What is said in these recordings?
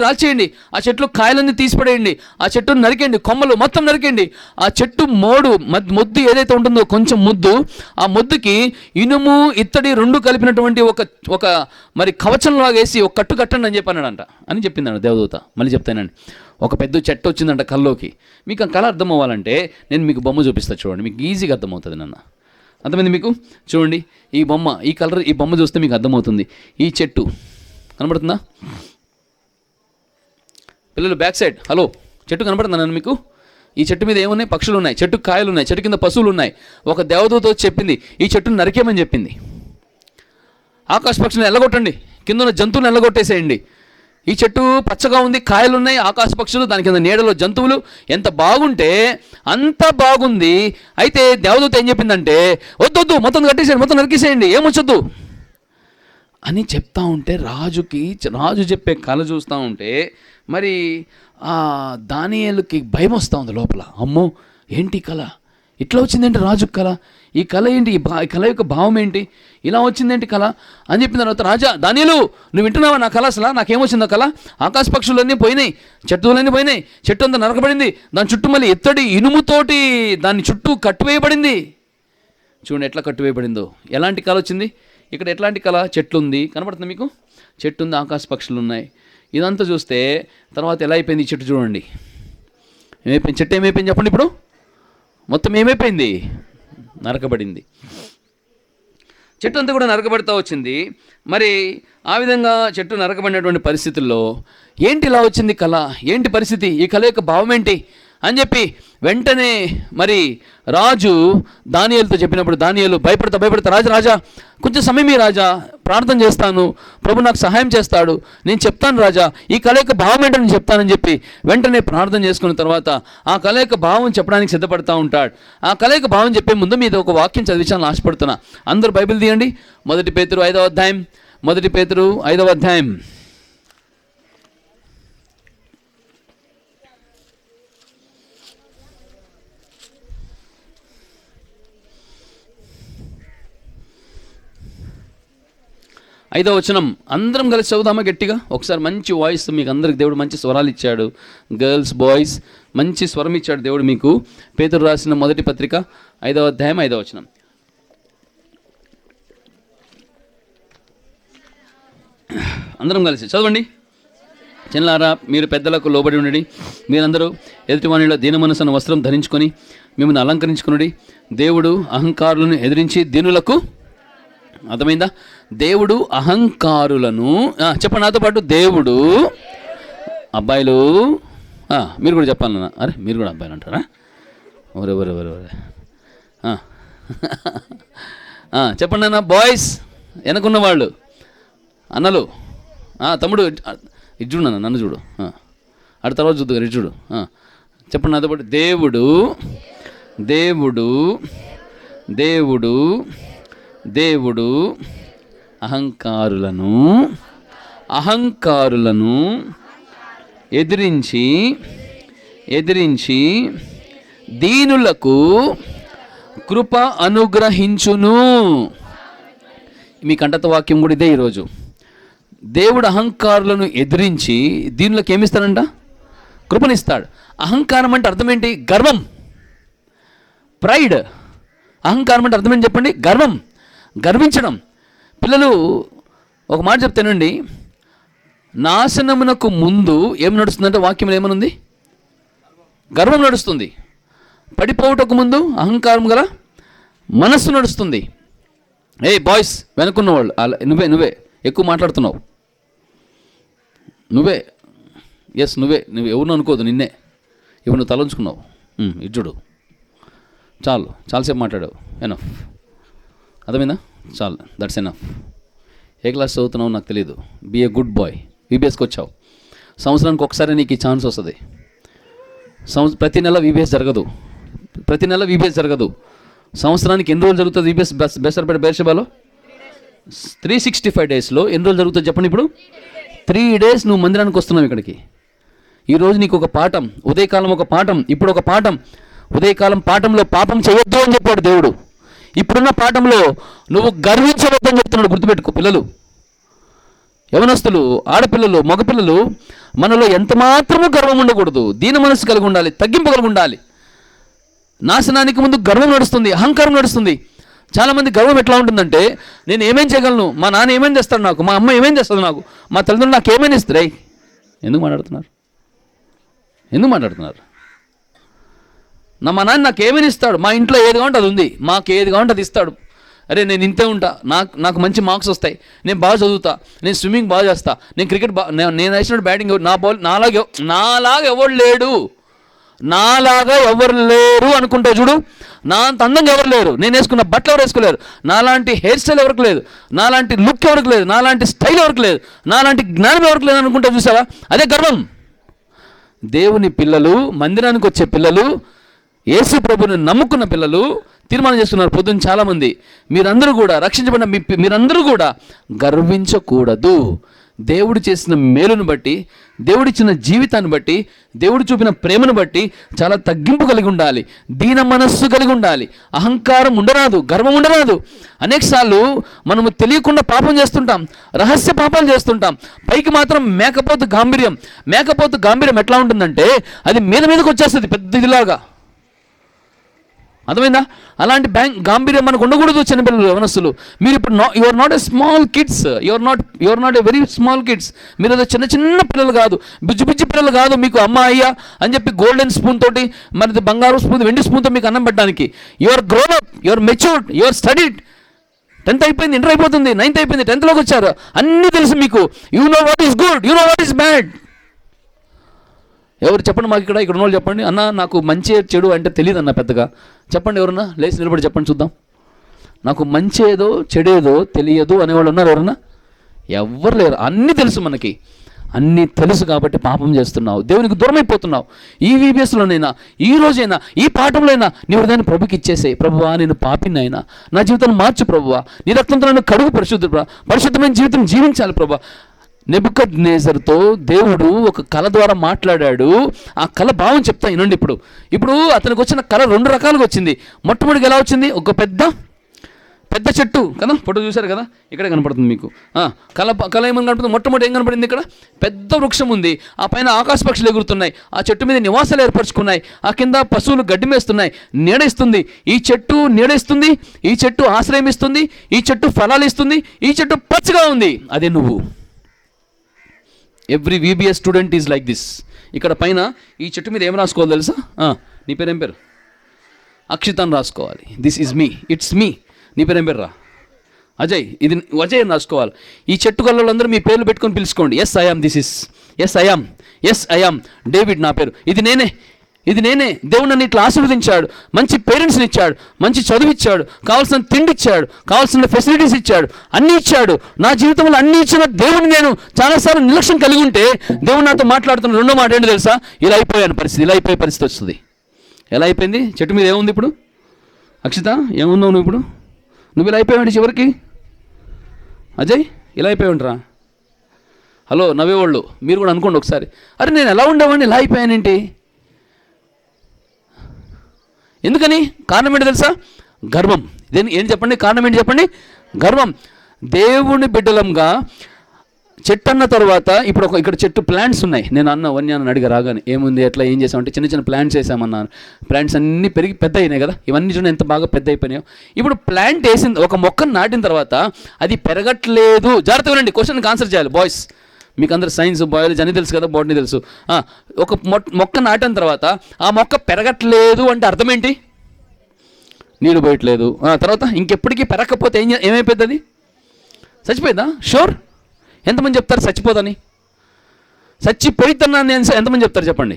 రాల్చేయండి, ఆ చెట్లు కాయలన్నీ తీసిపడేయండి, ఆ చెట్టును నరికేయండి, కొమ్మలు మొత్తం నరికేయండి. ఆ చెట్టు మొద్దు ఏదైతే ఉంటుందో కొంచెం ముద్దు, ఆ మొద్దుకి ఇనుము ఇత్తడి రెండు కలిపినటువంటి ఒక మరి కవచంలాగా వేసి ఒక కట్టు కట్టండి అని చెప్పానంట అని చెప్పిందంట దేవదూత. మళ్ళీ చెప్తానండి, ఒక పెద్ద చెట్టు వచ్చిందంట కల్లోకి. మీకు ఆ కళ అర్థం అవ్వాలంటే నేను మీకు బొమ్మ చూపిస్తాను చూడండి, మీకు ఈజీగా అర్థమవుతుంది. అర్థమైంది మీకు? చూడండి ఈ బొమ్మ, ఈ కలర్, ఈ బొమ్మ చూస్తే మీకు అర్థమవుతుంది. ఈ చెట్టు కనబడుతుందా పిల్లలు? బ్యాక్ సైడ్ హలో, చెట్టు కనబడుతుందా నన్ను మీకు? ఈ చెట్టు మీద ఏమున్నాయి? పక్షులు ఉన్నాయి, చెట్టు కాయలు ఉన్నాయి, చెట్టు కింద పశువులు ఉన్నాయి. ఒక దేవదూత చెప్పింది ఈ చెట్టును నరికేయమని చెప్పింది. ఆకాశ పక్షులను ఎల్లగొట్టండి, కింద ఉన్న జంతువులను ఎల్లగొట్టేసేయండి. ఈ చెట్టు పచ్చగా ఉంది, కాయలు ఉన్నాయి, ఆకాశ పక్షులు, దాని కింద నీడలో జంతువులు, ఎంత బాగుంటే అంత బాగుంది. అయితే దేవదూత ఏం చెప్పిందంటే వద్దు మొత్తం కట్టేసేయండి, మొత్తం నరికేసేయండి, ఏమొచ్చొద్దు అని చెప్తా ఉంటే రాజు చెప్పే కళ చూస్తూ ఉంటే మరి దానియేలుకి భయం వస్తూ ఉంది లోపల. అమ్మో ఏంటి కళ, ఇట్లా వచ్చిందేంటి రాజు కళ, ఈ కళ ఏంటి, ఈ కళ యొక్క భావం ఏంటి, ఇలా వచ్చిందేంటి కళ అని చెప్పిన తర్వాత, రాజా దానియేలు నువ్వు వింటున్నావా నా కళ? అసలు నాకేమొచ్చిందో కళ? ఆకాశ పక్షులన్నీ పోయినాయి, చెట్టులన్నీ పోయినాయి, చెట్టు అంతా నరకబడింది, దాని చుట్టూ మళ్ళీ ఎత్తడి ఇనుముతోటి దాని చుట్టూ కట్టువేయబడింది. చూడండి ఎట్లా కట్టువేయబడిందో. ఎలాంటి కళ వచ్చింది ఇక్కడ? ఎట్లాంటి కళ? చెట్లు ఉంది, కనబడుతుంది మీకు? చెట్టు ఉంది, ఆకాశ పక్షులు ఉన్నాయి. ఇదంతా చూస్తే తర్వాత ఎలా అయిపోయింది ఈ చెట్టు? చూడండి ఏమైపోయింది, చెట్టు ఏమైపోయింది చెప్పండి ఇప్పుడు? మొత్తం ఏమైపోయింది? నరకబడింది. చెట్టు అంతా కూడా నరకబడుతూ వచ్చింది. మరి ఆ విధంగా చెట్టు నరకబడినటువంటి పరిస్థితుల్లో ఏంటి ఇలా వచ్చింది కళ, ఏంటి పరిస్థితి, ఈ కళ యొక్క భావం ఏంటి అని చెప్పి వెంటనే మరి రాజు దానియేలుతో చెప్పినప్పుడు, దానియేలు భయపడతా రాజా కొంచెం సమయమే రాజా, ప్రార్థన చేస్తాను, ప్రభు నాకు సహాయం చేస్తాడు, నేను చెప్తాను రాజా, ఈ కళ యొక్క భావం ఏంటో నేను చెప్తానని చెప్పి వెంటనే ప్రార్థన చేసుకున్న తర్వాత ఆ కళ యొక్క భావం చెప్పడానికి సిద్ధపడతా ఉంటాడు. ఆ కళ యొక్క భావం చెప్పే ముందు మీద ఒక వాక్యం చదివించాలని ఆశపడుతున్నా. అందరూ బైబిల్ తీయండి. 1 పేతురు 5వ అధ్యాయం, 1 పేతురు 5వ అధ్యాయం. ఐదవ వచనం అందరం కలిసి చదువుదామా గట్టిగా ఒకసారి? మంచి వాయిస్, మీకు అందరికి దేవుడు మంచి స్వరాలు ఇచ్చాడు. గర్ల్స్ బాయ్స్ మంచి స్వరం ఇచ్చాడు దేవుడు మీకు. పేతురు రాసిన మొదటి పత్రిక 5వ అధ్యాయం 5వ వచనం. అందరం కలిసి చదవండి. చిన్నారా మీరు పెద్దలకు లోబడి ఉండండి, మీరందరూ ఎదుటివాణిలో దీన మనసున్న వస్త్రం ధరించుకొని మిమ్మల్ని అలంకరించుకునుడి. దేవుడు అహంకారులను ఎదిరించి దీనులకు, అర్థమైందా? దేవుడు అహంకారులను, చెప్పండి నాతో పాటు, దేవుడు, అబ్బాయిలు మీరు కూడా చెప్పాలన్నా, అరే మీరు కూడా అబ్బాయిలు అంటారా? ఒరే చెప్పండి అన్న, బాయ్స్ వెనకున్న వాళ్ళు, అన్నలు, తమ్ముడు ఇది చూడు అన్న, నన్ను చూడు, అటు తర్వాత చూద్దు ఇటు చూడు. చెప్పండి నాతో పాటు, దేవుడు దేవుడు దేవుడు దేవుడు అహంకారులను ఎదిరించి దీనులకు కృప అనుగ్రహించును. మీ కంటత వాక్యం కూడా ఇదే ఈరోజు. దేవుడు అహంకారులను ఎదిరించి దీనులకు ఏమిస్తాడంట? కృపనిస్తాడు. అహంకారం అంటే అర్థం ఏంటి? గర్వం, ప్రైడ్. అహంకారం అంటే అర్థం ఏంటి చెప్పండి? గర్వం, గర్వించడం. పిల్లలు ఒక మాట చెప్తానండి, నాశనమునకు ముందు ఏం నడుస్తుందంటే వాక్యంలో ఏమనుంది? గర్వం నడుస్తుంది. పడిపోవటకు ముందు అహంకారం గల మనస్సు నడుస్తుంది. బాయ్స్ వెనుకున్న వాళ్ళు, నువ్వే ఎక్కువ మాట్లాడుతున్నావు, నువ్వే ఎవరిని అనుకోదు, నిన్నే. ఇప్పుడు నువ్వు తలంచుకున్నావు, ఇజ్జుడు చాలాసేపు మాట్లాడావు, ఎనఫ్. అర్థమైందా? చాలు, దట్స్ ఎనఫ్. ఏ క్లాస్ చదువుతున్నావు నాకు తెలియదు. Be a good boy. వీబీఎస్కి వచ్చావు, సంవత్సరానికి ఒకసారి నీకు ఈ ఛాన్స్ వస్తుంది. ప్రతి నెల వీబీఎస్ జరగదు. సంవత్సరానికి ఎన్ని రోజులు జరుగుతుంది వీబీఎస్? బెసర్పేట బేర్షెబాలో 365 డేస్లో ఎన్ని రోజులు జరుగుతుంది చెప్పండి? ఇప్పుడు 3 days నువ్వు మందిరానికి వస్తున్నావు ఇక్కడికి. ఈరోజు నీకు ఒక పాఠం, ఉదయకాలం ఒక పాఠం, ఇప్పుడు ఒక పాఠం. ఉదయకాలం పాఠంలో పాపం చేయొద్దు అని చెప్పాడు దేవుడు. ఇప్పుడున్న పాఠంలో నువ్వు గర్వించవద్దని చెప్తున్నాడు. గుర్తుపెట్టుకో పిల్లలు, యవనస్తులు, ఆడపిల్లలు, మగపిల్లలు, మనలో ఎంత మాత్రమూ గర్వం ఉండకూడదు. దీన మనసు కలిగి ఉండాలి, తగ్గింపు కలిగి ఉండాలి. నాశనానికి ముందు గర్వం నడుస్తుంది, అహంకారం నడుస్తుంది. చాలామంది గర్వం ఎట్లా ఉంటుందంటే, నేను ఏమేం చేయగలను, మా నాన్న ఏమేం చేస్తాడు నాకు, మా అమ్మ ఏమేం చేస్తుంది నాకు, మా తల్లిదండ్రులు నాకు ఏమేమి ఇస్తారు. ఎందుకు మాట్లాడుతున్నారు? మా నాన్న నాకు ఏమేమి ఇస్తాడు, మా ఇంట్లో ఏది కావాలంటే అది ఉంది, మాకు ఏది కావాలంటే అది ఇస్తాడు. అరే నేను ఇంతే ఉంటా, నాకు మంచి మార్క్స్ వస్తాయి, నేను బాగా చదువుతా, నేను స్విమ్మింగ్ బాగా చేస్తా, నేను క్రికెట్ నేను వేసినట్టు బ్యాటింగ్, నాలాగా ఎవరు లేడు, నాలాగా ఎవరు లేరు అనుకుంటే చూడు, నా అంత అందంగా ఎవరు లేరు, నేను వేసుకున్న బట్టలు ఎవరు వేసుకోలేరు, నాలాంటి హెయిర్ స్టైల్ ఎవరికి లేదు, నాలాంటి లుక్ ఎవరికి లేదు, నాలాంటి స్టైల్ ఎవరికి లేదు, నాలాంటి జ్ఞానం ఎవరికి లేదు అనుకుంటే చూసావా, అదే గర్వం. దేవుని పిల్లలు, మందిరానికి వచ్చే పిల్లలు, యేసు ప్రభుని నమ్ముకున్న పిల్లలు తీర్మానం చేస్తున్నారు పొద్దున్న చాలామంది, మీరందరూ కూడా రక్షించబడిన మీరందరూ కూడా గర్వించకూడదు. దేవుడు చేసిన మేలును బట్టి, దేవుడిచ్చిన జీవితాన్ని బట్టి, దేవుడు చూపిన ప్రేమను బట్టి చాలా తగ్గింపు కలిగి ఉండాలి, దీన మనస్సు కలిగి ఉండాలి. అహంకారం ఉండరాదు, గర్వం ఉండరాదు. అనేకసార్లు మనము తెలియకుండా పాపం చేస్తుంటాం, రహస్య పాపాలు చేస్తుంటాం. పైకి మాత్రం మేకపోతు గాంభీర్యం ఎట్లా ఉంటుందంటే, అది మీదకు వచ్చేస్తుంది పెద్ద ఇదిలాగా. అర్థమైందా? అలాంటి గాంభీర్యం మనకు ఉండకూడదు. చిన్నపిల్లలు, యవనస్తులు, మీరు ఇప్పుడు your not a small kids, your not a very small kids. మీరు ఏదో చిన్న పిల్లలు కాదు, బుజ్జి పిల్లలు కాదు. మీకు అమ్మ అయ్యా అని చెప్పి గోల్డెన్ స్పూన్ తోటి, మరి బంగారు స్పూన్, వెండి స్పూన్తో మీకు అన్నం పెట్టడానికి. Your grown up, your matured, your studied. 10th అయిపోయింది, ఇంటర్ అయిపోతుంది, 9th అయిపోయింది, 10thలోకి వచ్చారు, అన్నీ తెలుసు మీకు. You know what is good, you know what is bad. ఎవరు చెప్పండి మాకు, ఇక్కడ ఉన్న వాళ్ళు చెప్పండి, అన్న నాకు మంచి చెడు అంటే తెలియదు అన్న పెద్దగా. చెప్పండి ఎవరన్నా, లేచి నిలబడి చెప్పండి చూద్దాం. నాకు మంచి ఏదో చెడేదో తెలియదు అనేవాళ్ళు ఉన్నారు ఎవరన్నా? ఎవ్వరు లేరు. అన్నీ తెలుసు మనకి, అన్నీ తెలుసు కాబట్టి పాపం చేస్తున్నావు, దేవునికి దూరం అయిపోతున్నావు. ఈ VBSలోనైనా, ఈ రోజైనా, ఈ పాఠంలోనైనా నీ హృదయాన్ని ప్రభుకి ఇచ్చేసేయి. ప్రభువా నేను పాపినైనా, నా జీవితాన్ని మార్చు ప్రభువా, నీ రక్తంతో నన్ను కడుగు, పరిశుద్ధమైన జీవితం జీవించాలి ప్రభువా. నెబుకద్నెజరుతో దేవుడు ఒక కళ ద్వారా మాట్లాడాడు. ఆ కళ భావం చెప్తా వినండి. ఇప్పుడు అతనికి వచ్చిన కళ 2 రకాలుగా వచ్చింది. మొట్టమొదటిగా ఎలా వచ్చింది? ఒక పెద్ద చెట్టు కదా, ఫోటో చూశారు కదా, ఇక్కడే కనపడుతుంది మీకు. కళ ఏమని కనపడుతుంది? మొట్టమొదటి ఏం కనపడింది? ఇక్కడ పెద్ద వృక్షం ఉంది, ఆ పైన ఆకాశ పక్షులు ఎగురుతున్నాయి, ఆ చెట్టు మీద నివాసాలు ఏర్పరచుకున్నాయి, ఆ కింద పశువులు గడ్డి మేస్తున్నాయి, నీడేస్తుంది. ఈ చెట్టు నీడేస్తుంది, ఈ చెట్టు ఆశ్రయం ఇస్తుంది, ఈ చెట్టు ఫలాలు ఇస్తుంది, ఈ చెట్టు పచ్చగా ఉంది. అదే నువ్వు. Every VBS student is like this. ఇక్కడ పైన ఈ చెట్టు మీద ఏం రాసుకోవాలి తెలుసా? నీ పేరు ఏం పేరు? అక్షిత అని రాసుకోవాలి. This is me, it's me. నీ పేరు ఏం పేరు రా? అజయ్. ఇది అజయ్ అని రాసుకోవాలి. ఈ చెట్టు కళ్ళందరూ మీ పేర్లు పెట్టుకొని పిలుచుకోండి. Yes I am, this is, yes I am David, నా పేరు ఇది నేనే. దేవుడు నన్ను ఇట్లా ఆశీర్వదించాడు, మంచి పేరెంట్స్ని ఇచ్చాడు, మంచి చదువు ఇచ్చాడు, కావాల్సిన తిండి ఇచ్చాడు, కావాల్సిన ఫెసిలిటీస్ ఇచ్చాడు, అన్నీ ఇచ్చాడు. నా జీవితంలో అన్నీ ఇచ్చిన దేవుడిని నేను చాలాసార్లు నిర్లక్ష్యం కలిగి ఉంటే దేవుడు నాతో మాట్లాడుతున్న రెండో మాట ఏంటి తెలుసా? ఇలా అయిపోయే పరిస్థితి వస్తుంది. ఎలా అయిపోయింది? చెట్టు మీద ఏముంది ఇప్పుడు? అక్షిత ఏమున్నావు నువ్వు ఇప్పుడు? నువ్వు ఇలా అయిపోయావండి చివరికి. అజయ్ ఇలా అయిపోయావుంటరా. హలో నవ్వేవాళ్ళు, మీరు కూడా అనుకోండి ఒకసారి, అరే నేను ఎలా ఉండేవాడిని, ఇలా అయిపోయానేంటి? ఎందుకని? కారణం ఏంటి తెలుసా? గర్వం. ఏం చెప్పండి? కారణం ఏంటి చెప్పండి? గర్వం. దేవుని బిడ్డలంగా చెట్టు అన్న తర్వాత ఇప్పుడు ఇక్కడ చెట్టు ప్లాంట్స్ ఉన్నాయి. నేను వన్యాన్ని అడిగా రాగానే, ఏముంది ఎట్లా ఏం చేసామంటే చిన్న ప్లాంట్స్ వేసామన్నాను. ప్లాంట్స్ అన్నీ పెరిగి పెద్ద అయినాయి కదా, ఇవన్నీ చూడండి ఎంత బాగా పెద్ద అయిపోయినాయో. ఇప్పుడు ప్లాంట్ వేసిన ఒక మొక్కను నాటిన తర్వాత అది పెరగట్లేదు. జాగ్రత్తగా వినండి, క్వశ్చన్కి ఆన్సర్ చేయాలి బాయ్స్. మీకు అందరు సైన్స్, బయాలజీ అన్నీ తెలుసు కదా, బాటనీ తెలుసు. ఒక మొక్క నాటిన తర్వాత ఆ మొక్క పెరగట్లేదు అంటే అర్థం ఏంటి? నీళ్ళు పోయట్లేదు. తర్వాత ఇంకెప్పటికీ పెరగకపోతే ఏమైపోతుంది? అది చచ్చిపోయిందా? షూర్. ఎంతమంది చెప్తారు చచ్చిపోదని? చచ్చిపోయిద్దన్నా ఎంతమంది చెప్తారు చెప్పండి?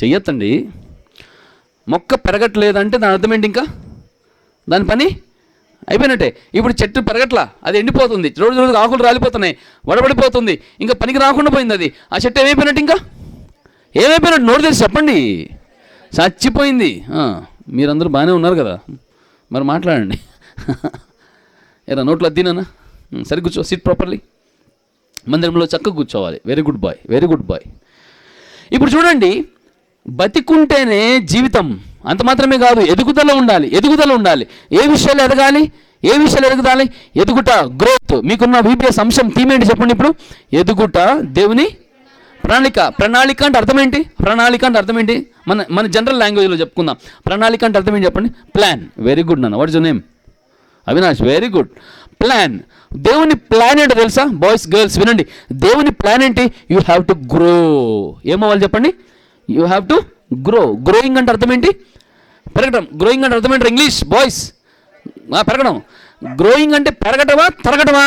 చెయ్యొద్దండి. మొక్క పెరగట్లేదంటే దాని అర్థం ఏంటి? ఇంకా దాని పని అయిపోయినట్టే. ఇప్పుడు చెట్టు పెరగట్లా, అది ఎండిపోతుంది, రోజు ఆకులు రాలిపోతున్నాయి, వడబడిపోతుంది, ఇంకా పనికి రాకుండా పోయింది అది. ఆ చెట్టు ఏమైపోయినట్టు? ఇంకా ఏమైపోయినట్టు? నోరు తెలిసి చెప్పండి. చచ్చిపోయింది. మీరందరూ బాగానే ఉన్నారు కదా, మరి మాట్లాడండి. ఏరా నోట్లో అద్దినా? సరి కూర్చో, సిట్ ప్రాపర్లీ. మందిరంలో చక్కగా కూర్చోవాలి. Very good boy. ఇప్పుడు చూడండి, బతికుంటేనే జీవితం. అంత మాత్రమే కాదు, ఎదుగుదల ఉండాలి. ఏ విషయాలు ఎదగాలి? ఏ విషయాలు ఎదుగుతాలి? ఎదుగుట, గ్రోత్. మీకున్న VBS అంశం థీమ్ ఏంటి చెప్పండి ఇప్పుడు? ఎదుగుట, దేవుని ప్రణాళిక. ప్రణాళిక అంటే అర్థం ఏంటి? ప్రణాళిక అంటే అర్థం ఏంటి? మన జనరల్ లాంగ్వేజ్లో చెప్పుకుందాం. ప్రణాళిక అంటే అర్థం ఏంటి చెప్పండి? ప్లాన్. వెరీ గుడ్ నాన్న. What is your name? Avinash. Very good. Plan. దేవుని ప్లాన్ ఏంటో తెలుసా? బాయ్స్, గర్ల్స్ వినండి. దేవుని ప్లాన్ ఏంటి? You have to grow. ఏమవ్వాలి చెప్పండి? You have to grow. Growing అంటే అర్థం ఏంటి? పెరగడం. గ్రోయింగ్ అంటే అర్థం ఏంటి? ఇంగ్లీష్ బాయ్స్, పెరగడం. గ్రోయింగ్ అంటే పెరగటమా, తరగటమా?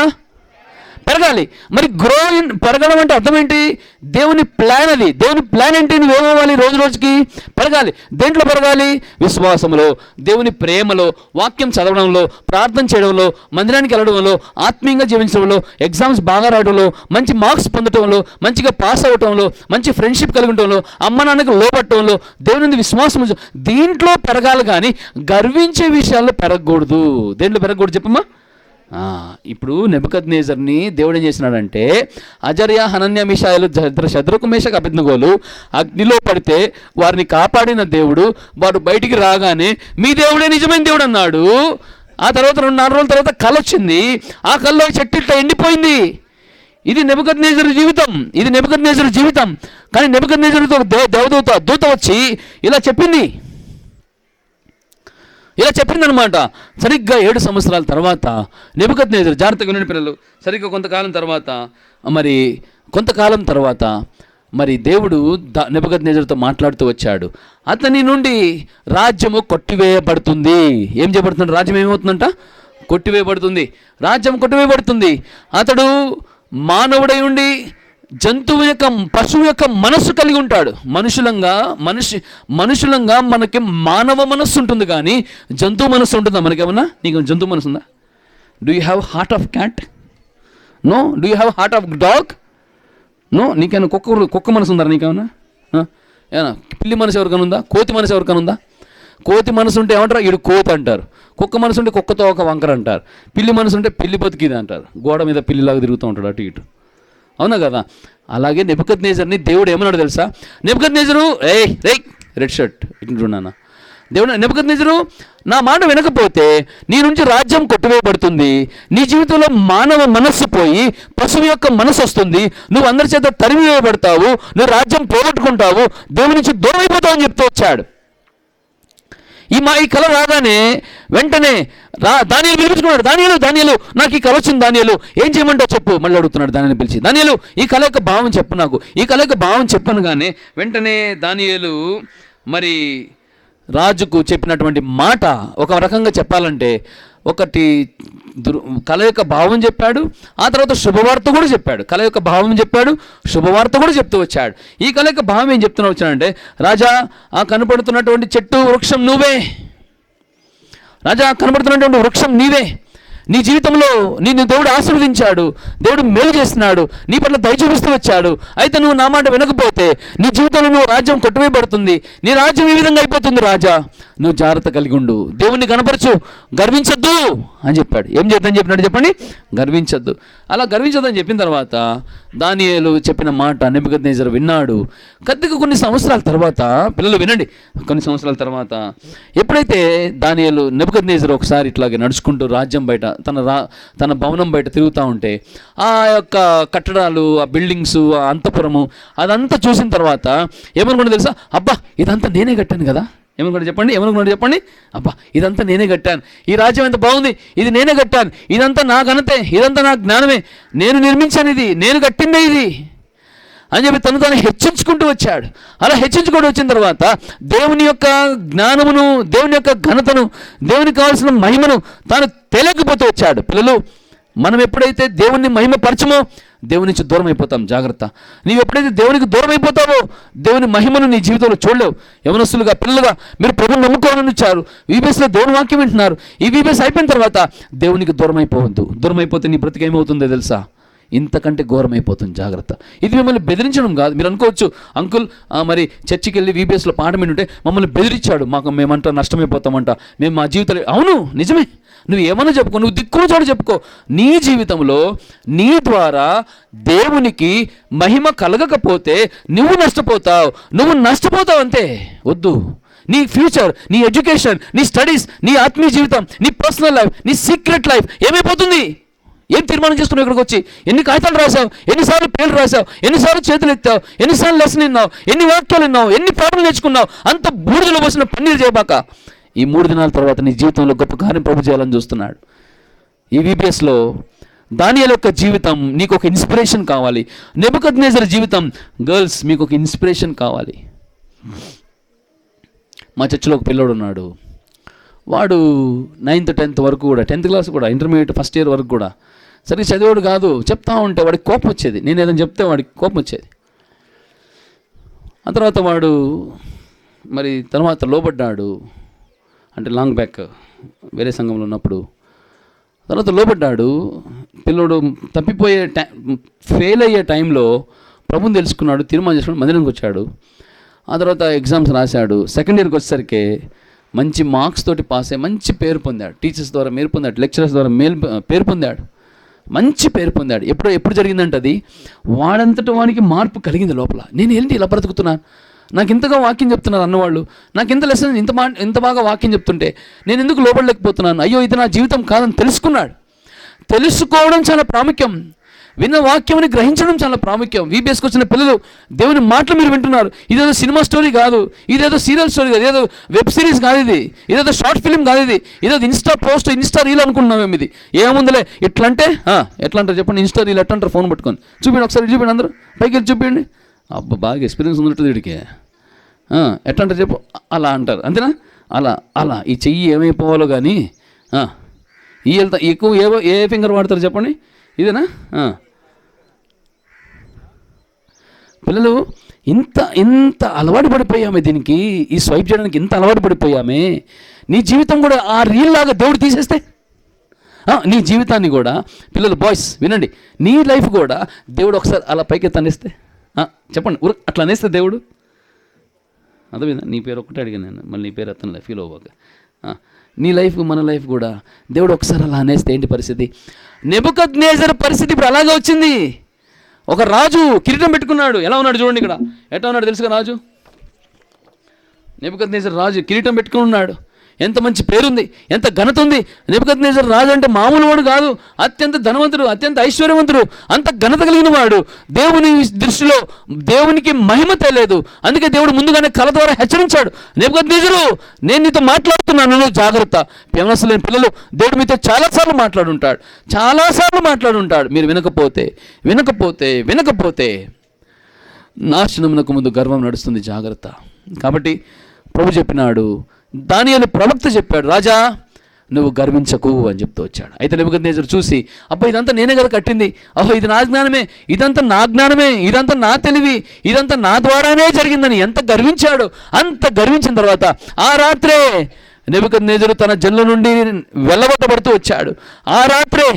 పెరగాలి. మరి పెరగడం అంటే అర్థం ఏంటి? దేవుని ప్లాన్ అది. దేవుని ప్లాన్ ఏంటి? నువ్వేమవ్వాలి? రోజు రోజుకి పెరగాలి. దేంట్లో పెరగాలి? విశ్వాసంలో, దేవుని ప్రేమలో, వాక్యం చదవడంలో, ప్రార్థన చేయడంలో, మందిరానికి వెళ్ళడంలో, ఆత్మీయంగా జీవించడంలో, ఎగ్జామ్స్ బాగా రాయడంలో, మంచి మార్క్స్ పొందడంలో, మంచిగా పాస్ అవ్వటంలో, మంచి ఫ్రెండ్షిప్ కలిగి ఉండటంలో, అమ్మ నాన్నకు లోపట్టడంలో, దేవుని విశ్వాసం, దీంట్లో పెరగాలి. కానీ గర్వించే విషయాల్లో పెరగకూడదు. దేంట్లో పెరగకూడదు చెప్పమ్మా? ఇప్పుడు నెబుకద్నెజర్ని దేవుడు ఏం చేసినాడంటే, అజర్య, హనన్య, మిషాయలు, శద్రకు, మేషకు, అబేద్నెగోలు అగ్నిలో పడితే వారిని కాపాడిన దేవుడు, వాడు బయటికి రాగానే మీ దేవుడే నిజమైన దేవుడు అన్నాడు. ఆ తర్వాత 2-4 రోజుల తర్వాత కళ వచ్చింది. ఆ కళలో చెట్టు ఇట్లా ఎండిపోయింది. ఇది నెబుకద్నెజరు జీవితం. ఇది నెబుకద్నెజరు జీవితం. కానీ నెబుకద్నెజరుతో దూత వచ్చి ఇలా చెప్పిందనమాట. సరిగ్గా 7 సంవత్సరాల తర్వాత నెబుకద్నెజరు, జాగ్రత్తగా వినండి పిల్లలు, సరిగ్గా కొంతకాలం తర్వాత మరి దేవుడు నెబుకద్నెజరుతో మాట్లాడుతూ వచ్చాడు. అతని నుండి రాజ్యము కొట్టివేయబడుతుంది. ఏం చేయబడుతుంది? రాజ్యం ఏమవుతుందంట? కొట్టివేయబడుతుంది. రాజ్యం కొట్టివేయబడుతుంది. అతడు మానవుడై ఉండి పశువు యొక్క మనస్సు కలిగి ఉంటాడు. మనుషులంగా మనకి మానవ మనస్సు ఉంటుంది, కానీ జంతువు మనస్సు ఉంటుందా? మనకేమన్నా? నీకు జంతువు మనసు ఉందా? Do you have heart of cat? No. Do you have heart of dog? No. నీకేమైనా కుక్క మనసు ఉందా? నీకేమన్నా? ఏనా పిల్లి మనసు ఎవరికైనా ఉందా? కోతి మనసు ఎవరికైనా ఉందా? కోతి మనసు ఉంటే ఏమంటారు? ఈడు కోతి అంటారు. కుక్క మనసు ఉంటే కుక్కతో ఒక వంకర అంటారు. పిల్లి మనసు ఉంటే పిల్లి బతికిది అంటారు. గోడ మీద పిల్లిలాగా తిరుగుతూ ఉంటాడు అటు ఇటు. అవునా కదా? అలాగే నెబుకద్నెజర్ని దేవుడు ఏమన్నాడు తెలుసా? నెబుకద్నెజరు, రెడ్ షర్ట్ ఇటున్నానా, దేవుడు నెబుకద్నెజరు, నా మాట వినకపోతే నీ నుంచి రాజ్యం కొట్టివేయబడుతుంది. నీ జీవితంలో మానవ మనస్సు పోయి పశువు యొక్క మనస్సు వస్తుంది. నువ్వు అందరి చేత తరిమి వేయబడతావు. నువ్వు రాజ్యం పోగొట్టుకుంటావు. దేవుని నుంచి దూరం అయిపోతావు అని చెప్తూ వచ్చాడు. ఈ కళ రాగానే వెంటనే దానియేలు పిలిపించుకున్నాడు. దానియేలు నాకు ఈ కళ వచ్చింది. దానియేలు ఏం చేయమంటావు చెప్పు. మళ్ళీ అడుగుతున్నాడు దానిని పిలిచి, దానియేలు ఈ కళ యొక్క భావం చెప్పు నాకు. ఈ కళ యొక్క భావం చెప్పనుగానే వెంటనే దానియేలు మరి రాజుకు చెప్పినటువంటి మాట ఒక రకంగా చెప్పాలంటే, ఒకటి కళ యొక్క భావం చెప్పాడు, ఆ తర్వాత శుభవార్త కూడా చెప్పాడు. కళ యొక్క భావం చెప్పాడు, శుభవార్త కూడా చెప్తూ వచ్చాడు. ఈ కళ యొక్క భావం ఏం చెప్తున్నా వచ్చాడంటే, రాజా ఆ కనపడుతున్నటువంటి చెట్టు వృక్షం నువ్వే. రాజా కనపడుతున్నటువంటి వృక్షం నీవే. నీ జీవితంలో నిన్ను దేవుడు ఆశీర్వదించాడు. దేవుడు మేలు చేస్తున్నాడు. నీ పట్ల దయ చూపిస్తూ వచ్చాడు. అయితే నువ్వు నా మాట వినకపోతే నీ జీవితంలో నువ్వు రాజ్యం కొట్టువేయబడుతుంది. నీ రాజ్యం ఈ విధంగా అయిపోతుంది. రాజా నువ్వు జాగ్రత్త కలిగి ఉండు. దేవుణ్ణి కనపరచు. గర్వించొద్దు అని చెప్పాడు. ఏం చేద్దని చెప్పినాడు చెప్పండి? గర్వించొద్దు. అలా గర్వించొద్దని చెప్పిన తర్వాత దానియేలు చెప్పిన మాట నెబుకద్నెజరు విన్నాడు. కొద్దిగా కొన్ని సంవత్సరాల తర్వాత, పిల్లలు వినండి, కొన్ని సంవత్సరాల తర్వాత ఎప్పుడైతే దానియేలు నెబుకద్నెజరు ఒకసారి ఇట్లాగే నడుచుకుంటూ రాజ్యం బయట తన భవనం బయట తిరుగుతూ ఉంటే, ఆ యొక్క కట్టడాలు, ఆ బిల్డింగ్స్, ఆ అంతఃపురము అదంతా చూసిన తర్వాత ఏమనుకుంటే తెలుసా? అబ్బా ఇదంతా నేనే కట్టాను కదా. ఏమనుకుంటే చెప్పండి? ఏమనుకుంటే చెప్పండి? అబ్బా ఇదంతా నేనే కట్టాను. ఈ రాజ్యం ఎంత బాగుంది. ఇది నేనే కట్టాను. ఇదంతా నా ఘనతే. ఇదంతా నా జ్ఞానమే. నేను నిర్మించాను. ఇది నేను కట్టిందే ఇది అని చెప్పి తను హెచ్చించుకుంటూ వచ్చాడు. అలా హెచ్చించుకుంటూ వచ్చిన తర్వాత దేవుని యొక్క జ్ఞానమును, దేవుని యొక్క ఘనతను, దేవునికి కావాల్సిన మహిమను తాను తెలియకపోతూ వచ్చాడు. పిల్లలు, మనం ఎప్పుడైతే దేవుణ్ణి మహిమపరచమో దేవుని నుంచి దూరం అయిపోతాం. జాగ్రత్త. నీవు ఎప్పుడైతే దేవునికి దూరం అయిపోతావో దేవుని మహిమను నీ జీవితంలో చూడలేవు. యవనస్తులుగా, పిల్లలుగా మీరు ప్రభువుని నమ్ముకోవాలని వచ్చారు. వీబీఎస్లో దేవుని వాక్యం వింటున్నారు. ఈ వీబీఎస్ అయిపోయిన తర్వాత దేవునికి దూరం అయిపోవద్దు. దూరం అయిపోతే నీ బ్రతికి ఏమవుతుందో తెలుసా? ఇంతకంటే ఘోరమైపోతుంది. జాగ్రత్త. ఇది మిమ్మల్ని బెదిరించడం కాదు. మీరు అనుకోవచ్చు, అంకుల్ మరి చర్చికి వెళ్ళి వీబీఎస్లో పాఠం వింటుంటే మమ్మల్ని బెదిరించాడు, మేమంతా నష్టమైపోతామంట, మేము మా జీవితాలు. అవును, నిజమే. నువ్వు ఏమన్నా చెప్పుకో, నువ్వు దిక్కున చోట చెప్పుకో. నీ జీవితంలో నీ ద్వారా దేవునికి మహిమ కలగకపోతే నువ్వు నష్టపోతావు అంతే. వద్దు. నీ ఫ్యూచర్, నీ ఎడ్యుకేషన్, నీ స్టడీస్, నీ ఆత్మీయ జీవితం, నీ పర్సనల్ లైఫ్, నీ సీక్రెట్ లైఫ్ ఏమైపోతుంది? ఏం తీర్మానం చేసుకున్నావు? ఇక్కడికి వచ్చి ఎన్ని కాగితాలు రాసావు, ఎన్నిసార్లు పేర్లు రాసావు, ఎన్నిసార్లు చేతులు ఎత్తావు, ఎన్నిసార్లు లెసన్ విన్నావు, ఎన్ని వాక్యాలు విన్నావు, ఎన్ని పాఠాలు నేర్చుకున్నావు, అంత బూడిదలో పోసిన పన్నీరు చేయబాక. ఈ 3 దినాల తర్వాత నీ జీవితంలో గొప్ప కార్యం ప్రభు చేయాలని చూస్తున్నాడు. ఈ VBSలో దానియేలు యొక్క జీవితం నీకు ఒక ఇన్స్పిరేషన్ కావాలి. నెబుకద్నెజర్ జీవితం, గర్ల్స్ మీకు ఒక ఇన్స్పిరేషన్ కావాలి. మా చర్చిలో ఒక పిల్లోడు ఉన్నాడు. వాడు 9th 10th వరకు కూడా, 10th క్లాస్ కూడా, ఇంటర్మీడియట్ ఫస్ట్ ఇయర్ వరకు కూడా సరిగ్గా చదివాడు కాదు. చెప్తా ఉంటే వాడికి కోపం వచ్చేది. నేను ఏదైనా చెప్తే వాడికి కోపం వచ్చేది. ఆ తర్వాత వాడు మరి తర్వాత లోబడ్డాడు. అంటే లాంగ్ బ్యాక్ వేరే సంఘంలో ఉన్నప్పుడు తర్వాత లోబడ్డాడు. పిల్లోడు తప్పిపోయే ఫెయిల్ అయ్యే టైంలో ప్రభుని తెలుసుకున్నాడు, తీర్మానం చేసుకున్నాడు, మందిరానికి వచ్చాడు. ఆ తర్వాత ఎగ్జామ్స్ రాశాడు. సెకండ్ ఇయర్కి వచ్చేసరికి మంచి మార్క్స్ తోటి పాస్ అయ్యి మంచి పేరు పొందాడు. టీచర్స్ ద్వారా పేరు పొందాడు, లెక్చరర్స్ ద్వారా పేరు పొందాడు, మంచి పేరు పొందాడు. ఎప్పుడు జరిగిందంటే అది వాడంతట వానికి మార్పు కలిగింది లోపల. నేను ఏంటి ఇలా బ్రతుకుతున్నాను, నాకు ఇంతగా వాక్యం చెప్తున్నారు అన్నవాళ్ళు, నాకు ఇంత లెసన్ ఇంత బాగా వాక్యం చెప్తుంటే నేను ఎందుకు లోపడలేకపోతున్నాను, అయ్యో ఇది నా జీవితం కాదని తెలుసుకున్నాడు. తెలుసుకోవడం చాలా ప్రాముఖ్యం. విన్న వాక్యాన్ని గ్రహించడం చాలా ప్రాముఖ్యం. VBSకి వచ్చిన పిల్లలు దేవుని మాటలు మీరు వింటున్నారు. ఇదేదో సినిమా స్టోరీ కాదు, ఇదేదో సీరియల్ స్టోరీ కాదు, ఇదేదో వెబ్ సిరీస్ కాదు, ఇదేదో షార్ట్ ఫిల్మ్ కాదు, ఇదేదో ఇన్స్టా రీల్ అనుకుంటున్నాం. ఇది ఏముందిలే ఇట్లా అంటే ఎట్లా అంటారు చెప్పండి? ఇన్స్టా రీల్ ఎట్లా అంటారు? ఫోన్ పట్టుకొని చూపించండి, ఒకసారి చూపించండి, అందరూ పైకి వెళ్ళి చూపించండి. అబ్బా బాగా ఎక్స్పీరియన్స్ ఉన్నట్టు వీడికి. ఎట్లా అంటారు చెప్పు? అలా అంటారు, అంతేనా? అలా ఈ చెయ్యి ఏమైపోవాలో కానీ ఈ వెళ్తా ఎక్కువ ఏ ఫింగర్ వాడతారు చెప్పండి? ఇదేనా? పిల్లలు ఇంత అలవాటు పడిపోయామే దీనికి, ఈ స్వైప్ చేయడానికి ఇంత అలవాటు పడిపోయామే. నీ జీవితం కూడా ఆ రీల్ లాగా దేవుడు తీసేస్తే, నీ జీవితాన్ని కూడా పిల్లలు బాయ్స్ వినండి, నీ లైఫ్ కూడా దేవుడు ఒకసారి అలా పైకి తనేస్తే చెప్పండి, అట్లా అనేస్తే దేవుడు అర్థమైందా? నీ పేరు ఒక్కటే అడిగాను నేను, మళ్ళీ నీ పేరు అతను ఫీల్ అవ్వక. నీ లైఫ్ మన లైఫ్ కూడా దేవుడు ఒకసారి అలా అనేస్తే ఏంటి పరిస్థితి? నెబుకద్నెజర్ పరిస్థితి ఇప్పుడు అలాగే వచ్చింది. ఒక రాజు కిరీటం పెట్టుకున్నాడు. ఎలా ఉన్నాడు చూడండి ఇక్కడ, ఎట్లా ఉన్నాడు తెలుసుగా రాజు? నెబుకద్నెజర్ రాజు కిరీటం పెట్టుకుని ఉన్నాడు. ఎంత మంచి పేరుంది, ఎంత ఘనత ఉంది. నెబుకద్నెజర్ రాజు అంటే మామూలు వాడు కాదు, అత్యంత ధనవంతుడు, అత్యంత ఐశ్వర్యవంతుడు, అంత ఘనత కలిగిన వాడు. దేవుని దృష్టిలో దేవునికి మహిమ తెలియదు. అందుకే దేవుడు ముందుగానే కళ ద్వారా హెచ్చరించాడు, నెబుకద్నెజరు నేను నీతో మాట్లాడుతున్నాను, నువ్వు జాగ్రత్త. పిల్లలు పిల్లలు దేవుడు మీతో చాలాసార్లు మాట్లాడుంటాడు. మీరు వినకపోతే నాశనమునకు ముందు గర్వం నడుస్తుంది, జాగ్రత్త. కాబట్టి ప్రభు చెప్పినాడు, దానియేలు ప్రవక్త చెప్పాడు, రాజా నువ్వు గర్వించకు అని చెప్తూ వచ్చాడు. అయితే నెబుకద్నెజరు చూసి, అబ్బా ఇదంతా నేనే కదా కట్టింది, ఇది నా జ్ఞానమే, ఇదంతా నా జ్ఞానమే, ఇదంతా నా తెలివి, ఇదంతా నా ద్వారానే జరిగిందని ఎంత గర్వించాడు. అంత గర్వించిన తర్వాత ఆ రాత్రే నెబుకద్నెజరు తన జన్ల నుండి వెళ్ళగొట్టబడుతూ వచ్చాడు. ఆ రాత్రే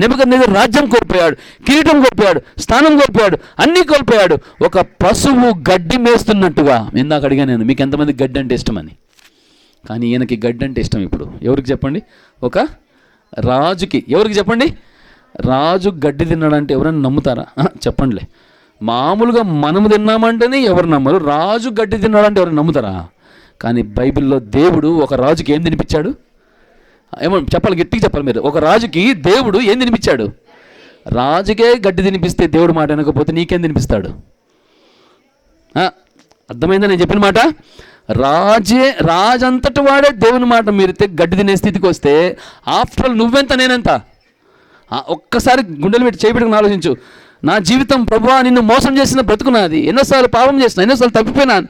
నెబుకద్నెజరు రాజ్యం కోల్పోయాడు, కిరీటం కోల్పోయాడు, స్థానం కోల్పోయాడు, అన్నీ కోల్పోయాడు. ఒక పశువు గడ్డి మేస్తున్నట్టుగా. ఇందాక అడిగా నేను, మీకు ఎంతమంది గడ్డి అంటే ఇష్టమని. కానీ ఈయనకి గడ్డి అంటే ఇష్టం. ఇప్పుడు ఎవరికి చెప్పండి? ఒక రాజుకి. ఎవరికి చెప్పండి? రాజు గడ్డి తిన్నాడంటే ఎవరైనా నమ్ముతారా? చెప్పండిలే. మామూలుగా మనము తిన్నామంటేనే ఎవరు నమ్మరు, రాజు గడ్డి తిన్నాడంటే ఎవరైనా నమ్ముతారా? కానీ బైబిల్లో దేవుడు ఒక రాజుకి ఏం తినిపించాడు? ఏమో చెప్పాలి, గట్టిగా చెప్పాలి మీరు. ఒక రాజుకి దేవుడు ఏం తినిపించాడు? రాజుకే గడ్డి తినిపిస్తే దేవుడు మాట వినకపోతే నీకేం తినిపిస్తాడు? అర్థమైందా నేను చెప్పిన మాట? రాజంతటి వాడే దేవుని మాట మీరితే గడ్డి తినే స్థితికి వస్తే ఆఫ్టర్ ఆల్ నువ్వెంత నేనెంత? ఒక్కసారి గుండెలు పెట్టి చేయబెట్టుకుని ఆలోచించు. నా జీవితం ప్రభువా నిన్ను మోసం చేసిన బ్రతుకున్నది, ఎన్నోసార్లు పాపం చేసిన, ఎన్నోసార్లు తప్పిపోయినాను,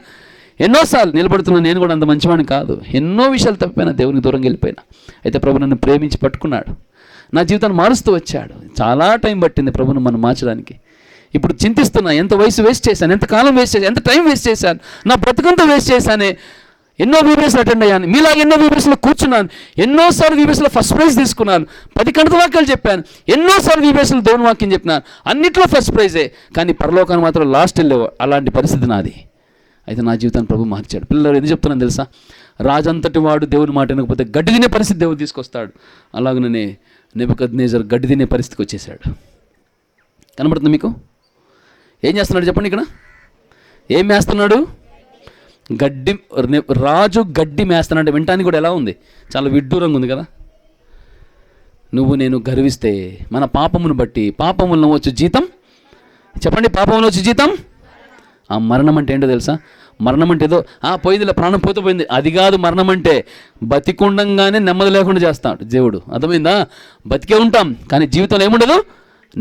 ఎన్నోసార్లు నిలబడుతున్నాను. నేను కూడా అంత మంచివాడిని కాదు, ఎన్నో విషయాలు తప్పిపోయినా, దేవునికి దూరంగా వెళ్ళిపోయినా. అయితే ప్రభు నన్ను ప్రేమించి పట్టుకున్నాడు, నా జీవితాన్ని మారుస్తూ వచ్చాడు. చాలా టైం పట్టింది ప్రభును మనం మార్చడానికి. ఇప్పుడు చింతిస్తున్నా, ఎంత వయసు వేస్ట్ చేశాను, ఎంత కాలం వేస్ట్ చేశాను, ఎంత టైం వేస్ట్ చేశాను, నా బ్రతుకంతా వేస్ట్ చేశానే. ఎన్నో VBSలు అటెండ్ అయ్యాను, మీలా ఎన్నో VBSలో కూర్చున్నాను, ఎన్నోసార్లు VBSలో ఫస్ట్ ప్రైజ్ తీసుకున్నాను, 10 గంటల వాక్యాలు చెప్పాను, ఎన్నోసార్లు VBSలో దేవుని వాక్యం చెప్పినాను, అన్నిట్లో ఫస్ట్ ప్రైజే. కానీ పరలోకాన్ని మాత్రం లాస్ట్ వెళ్ళేవా. అలాంటి పరిస్థితి నాది. అయితే నా జీవితాన్ని ప్రభు మార్చాడు. పిల్లలు ఎందుకు చెప్తున్నాను తెలుసా? రాజంతటి వాడు దేవుని మాట వినకపోతే గడ్డి తినే పరిస్థితి దేవుడు తీసుకొస్తాడు. అలాగనే నెబుకద్నెజర్ గడ్డి తినే పరిస్థితికి వచ్చేసాడు. కనబడుతుంది మీకు? ఏం చేస్తున్నాడు చెప్పండి? ఇక్కడ ఏం వేస్తున్నాడు? రాజు గడ్డి మేస్తానంటే వినటానికి కూడా ఎలా ఉంది, చాలా విడ్డూరంగా ఉంది కదా. నువ్వు నేను గర్విస్తే మన పాపమును బట్టి, పాపములను వచ్చే జీతం చెప్పండి, పాపములో వచ్చే జీతం ఆ మరణం అంటే ఏంటో తెలుసా? మరణం అంటే ఏదో పోయిందిలే, ప్రాణం పోతే పోయింది, అది కాదు. మరణం అంటే బతికుండంగానే నెమ్మది లేకుండా చేస్తాడు దేవుడు. అర్థమైందా? బతికే ఉంటాం కానీ జీవితంలో ఏముండదు,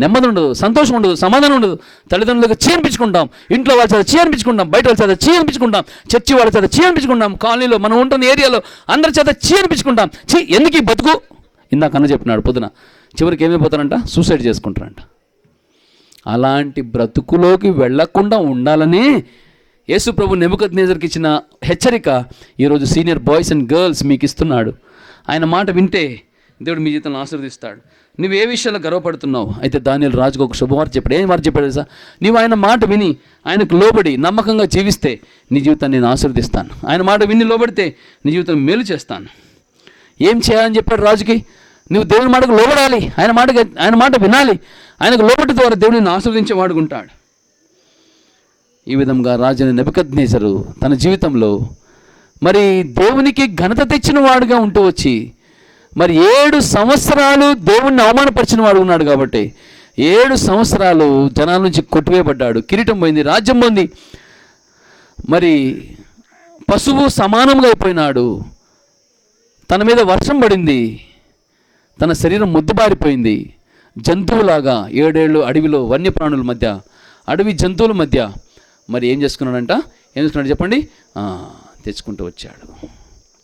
నెమ్మది ఉండదు, సంతోషం ఉండదు, సమాధానం ఉండదు. తల్లిదండ్రులకు అనిపించుకుంటాం, ఇంట్లో వాళ్ళ చేత అనిపించుకుంటాం, బయట వాళ్ళ చేత అనిపించుకుంటాం, చర్చి వాళ్ళ చేత అనిపించుకుంటాం, కాలనీలో మనం ఉంటున్న ఏరియాలో అందరి చేత అనిపించుకుంటాం. ఎందుకు ఈ బతుకు? ఇందాక అన్న చెప్పినాడు పొద్దున, చివరికి ఏమైపోతారంట, సూసైడ్ చేసుకుంటారంట. అలాంటి బ్రతుకులోకి వెళ్లకుండా ఉండాలని యేసు ప్రభు నెబుకద్నెజర్కి ఇచ్చిన హెచ్చరిక ఈరోజు సీనియర్ బాయ్స్ అండ్ గర్ల్స్ మీకు ఇస్తున్నాడు. ఆయన మాట వింటే దేవుడు మీ జీవితంలో ఆశీర్వదిస్తాడు. నువ్వు ఏ విషయాల్లో గర్వపడుతున్నావు? అయితే దానియేలు రాజుకు ఒక శుభవార్త చెప్పాడు. ఏం వారు చెప్పాడు సార్? నీవు ఆయన మాట విని ఆయనకు లోబడి నమ్మకంగా జీవిస్తే నీ జీవితాన్ని నేను ఆశీర్వదిస్తాను. ఆయన మాట విని లోబడితే నీ జీవితం మేలు చేస్తాను. ఏం చేయాలని చెప్పాడు రాజుకి? నువ్వు దేవుని మాటకు లోబడాలి, ఆయన మాట వినాలి. ఆయనకు లోబడి ద్వారా దేవుడిని ఆశీర్వదించేవాడు ఉంటాడు. ఈ విధంగా రాజు నెబుకద్నెజరు తన జీవితంలో మరి దేవునికి ఘనత తెచ్చిన వాడుగా ఉంటూ వచ్చి మరి 7 సంవత్సరాలు దేవుణ్ణి అవమానపరిచిన వాడు ఉన్నాడు. కాబట్టి 7 సంవత్సరాలు జనాల నుంచి కొట్టివేయబడ్డాడు. కిరీటం పోయింది, రాజ్యం పోయింది, మరి పశువు సమానంగా అయిపోయినాడు. తన మీద వర్షం పడింది, తన శరీరం ముద్దుబారిపోయింది. జంతువులాగా 7 ఏళ్ళు అడవిలో వన్యప్రాణుల మధ్య, అడవి జంతువుల మధ్య మరి ఏం చేసుకున్నాడు చెప్పండి? తెచ్చుకుంటూ వచ్చాడు,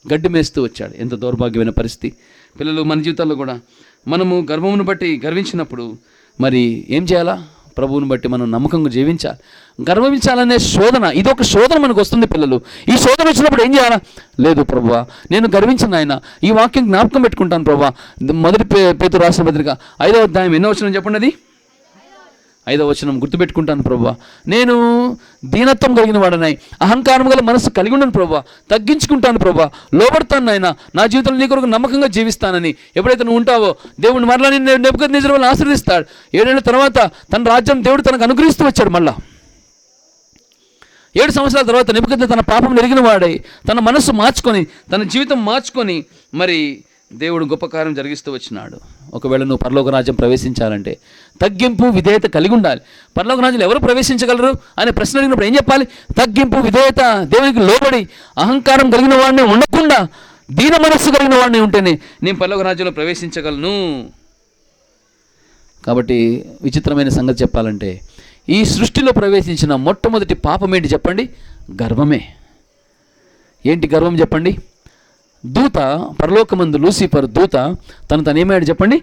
గడ్డి మేస్తూ వచ్చాడు. ఎంత దౌర్భాగ్యమైన పరిస్థితి. పిల్లలు, మన జీవితాల్లో కూడా మనము గర్వమును బట్టి గర్వించినప్పుడు మరి ఏం చేయాలా? ప్రభువుని బట్టి మనం నమ్మకంగా జీవించాలి. గర్వించాలనే శోధన, ఇదొక శోధన మనకు వస్తుంది పిల్లలు. ఈ శోధన వచ్చినప్పుడు ఏం చేయాలా? లేదు ప్రభువా, నేను గర్వించిన ఆయన ఈ వాక్యం జ్ఞాపకం పెట్టుకుంటాను ప్రభువా. మొదటి పేతురు రాసిన పత్రిక 5వ అధ్యాయం ఎన్నో వచనం చెప్పండి? అది 5వ వచనం గుర్తుపెట్టుకుంటాను ప్రభువా. నేను దీనత్వం కలిగిన వాడనై అహంకారం గల మనసు కలిగి ఉండను ప్రభువా, తగ్గించుకుంటాను ప్రభువా, లోబడతాను నాయన, నా జీవితంలో నీ కొరకు నమ్మకంగా జీవిస్తానని ఎప్పుడైతే నువ్వు ఉంటావో దేవుడు మరలా నిన్ను నెబుకద్నెజరు వలన ఆశీర్వదిస్తాడు. 7 ఏళ్ల తర్వాత తన రాజ్యం దేవుడు తనకు అనుగ్రహిస్తూ వచ్చాడు. మళ్ళా 7 సంవత్సరాల తర్వాత నెబుకద్నెజరు తన పాపం ఎరిగిన వాడై తన మనస్సు మార్చుకొని తన జీవితం మార్చుకొని మరి దేవుడు గొప్ప కార్యం జరిగిస్తూ వచ్చినాడు. ఒకవేళ నువ్వు పరలోక రాజ్యం ప్రవేశించాలంటే తగ్గింపు విధేయత కలిగి ఉండాలి. పరలోక రాజ్యంలో ఎవరు ప్రవేశించగలరు అనే ప్రశ్న అడిగినప్పుడు ఏం చెప్పాలి? తగ్గింపు విధేయత, దేవునికి లోబడి అహంకారం కలిగిన వాడిని ఉండకుండా దీన మనస్సు కలిగిన వాడిని ఉంటేనే నేను పరలోక రాజ్యంలో ప్రవేశించగలను. కాబట్టి విచిత్రమైన సంగతి చెప్పాలంటే ఈ సృష్టిలో ప్రవేశించిన మొట్టమొదటి పాపం ఏంటి చెప్పండి? గర్వమే. ఏంటి గర్వం చెప్పండి? దూత, పరలోకమందు లూసిఫర్ దూత తను ఏమాడు చెప్పండి?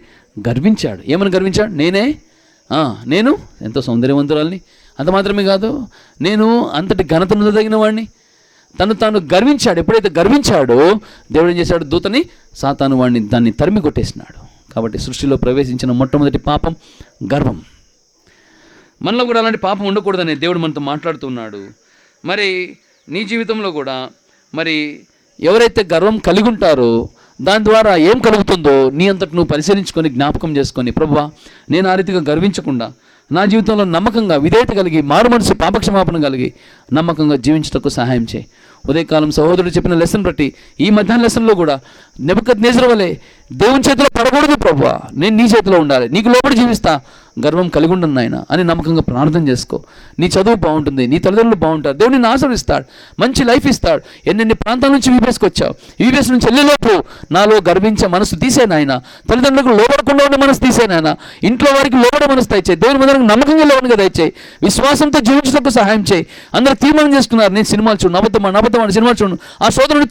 గర్వించాడు. ఏమని గర్వించాడు? నేను ఎంతో సౌందర్యవంతురాల్ని, అంత మాత్రమే కాదు, నేను అంతటి ఘనతను తగిన వాడిని, తాను గర్వించాడు. ఎప్పుడైతే గర్వించాడో దేవుడు ఏం చేశాడు? దూతని, సాతాను వాడిని దాన్ని తరిమి కొట్టేసినాడు. కాబట్టి సృష్టిలో ప్రవేశించిన మొట్టమొదటి పాపం గర్వం. మనలో కూడా అలాంటి పాపం ఉండకూడదని దేవుడు మనతో మాట్లాడుతున్నాడు. మరి నీ జీవితంలో కూడా మరి ఎవరైతే గర్వం కలిగి ఉంటారో దాని ద్వారా ఏం కలుగుతుందో నీ అంతటి నువ్వు పరిశీలించుకొని జ్ఞాపకం చేసుకొని, ప్రభువా నేను ఆ రీతిగా గర్వించకుండా నా జీవితంలో నమ్మకంగా విధేయత కలిగి మారు మనసు పాపక్షమాపణ కలిగి నమ్మకంగా జీవించటకు సహాయం చేయి. ఉదయకాలం సహోదరుడు చెప్పిన లెసన్ బట్టి ఈ మధ్యాహ్న లెసన్లో కూడా నెబుకద్నెజరు వలె దేవుని చేతిలో పడకూడదు ప్రభువా, నేను నీ చేతిలో ఉండాలి, నీకు లోబడి జీవిస్తా, గర్వం కలిగి ఉండను నాయన అని నమ్మకంగా ప్రార్థన చేసుకో. నీ చదువు బాగుంటుంది, నీ తల్లిదండ్రులు బాగుంటారు, దేవుడు నిన్ను ఆశీర్వదిస్తాడు, మంచి లైఫ్ ఇస్తాడు. ఎన్నెన్ని ప్రాంతాల నుంచి యూపీఎస్కి వచ్చావు, యూపీఎస్ నుంచి వెళ్ళేలోపు నాలో గర్వించే మనసు తీసే నాయన, తల్లిదండ్రులకు లోబడకుండా ఉండే మనసు తీసే నాయన, ఇంట్లో వారికి లోబడే మనసు దయచేయి, దేవుని మందిరానికి నమ్మకంగా లోబడిగా దయచేయి, విశ్వాసంతో జీవించడానికి సహాయం చేయి. అందరూ తీర్మానం చేసుకున్నారు, నేను సినిమాలు చూడు, అబద్ధమని సినిమాలు చూడు, ఆ శోధనని